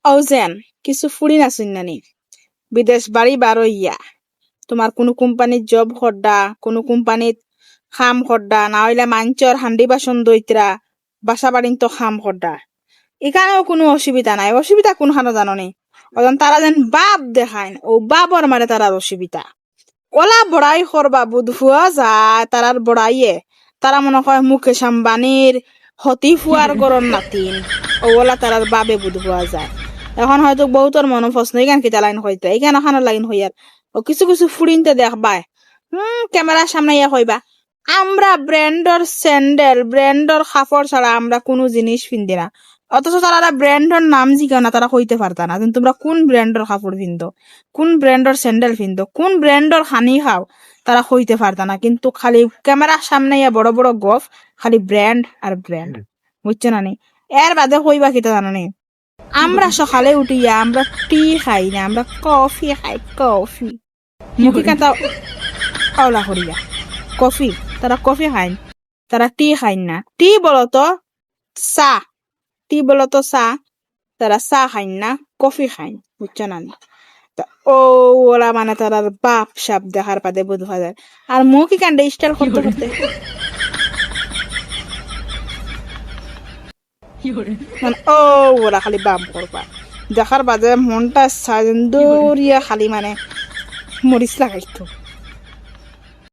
যেন কিছু ফুড়ি নাচুন নানি বিদেশ বাড়ি বারো ইয়া তোমার কোনো কোম্পানির জব হড্ডা কোনো কোম্পানিত খাম হড্ডা না হইলে মাঞ্চর হান্ডি বাসন দইতরা বাসা বাড়িন তো খাম হড্ডা এখানেও কোনো অসুবিধা নাই অসুবিধা কোনখানে জানো নি ওজন তারা যেন বাপ দেখায় ও বাপর মারে তারার অসুবিধা ওলা বড়াই করবা বুধ ফুয়া যায় তারার বড়াইয়ে তারা মনে হয় মুকেশ আম্বানির হতি ফুয়ার গরম নাতিন ওলা তারার বাবে বুধ ফুয়া যায় এখন হয়তো বহুতর মনে প্রশ্ন এখান কিতা লাইন হইতে এখানে ওখানে লাইন হইয়ার ও কিছু কিছু ফুড়িনতে দেখবাই ক্যামেরার সামনে ইয়া হইবা আমরা ব্র্যান্ডর স্যান্ডেল ব্র্যান্ডর কাপড় ছাড়া আমরা কোনো জিনিস পিনদি না অথচ তারা ব্র্যান্ডর নাম জিগাও না তারা হইতে পারতা না কিন্তু তোমরা কোন ব্র্যান্ডর কাপড় পিনতো কোন ব্র্যান্ডর স্যান্ডেল পিনতো কোন ব্র্যান্ডর হানি খাও তারা হইতে পারতা না কিন্তু খালি ক্যামেরার সামনে ইয়া বড় বড় গফ খালি ব্র্যান্ড আর ব্র্যান্ড বুঝছো না নি এর বাদে হইবা কিতা জানো নি আমরা সকালে উঠিয়া আমরা টি খাই না আমরা কফি খাই কফি মুখে কাঁটা আওলা করিয়া কফি তারা কফি খাইন তারা টি খাইন না টি বলতো চা টি বলতো চা তারা চা খাইন না কফি খাইন বুঝছো না ও ওরা মানে তারার বাপ সাপ দেখার পাতে বোঝা যায় আর মুখে কান্ডে স্টাইল করতে করতে মানে ও ওরা খালি বাপ করবা দেখার বাদে মনটা সাজেন্দরিয়া খালি মানে মরিচ লাগাইতো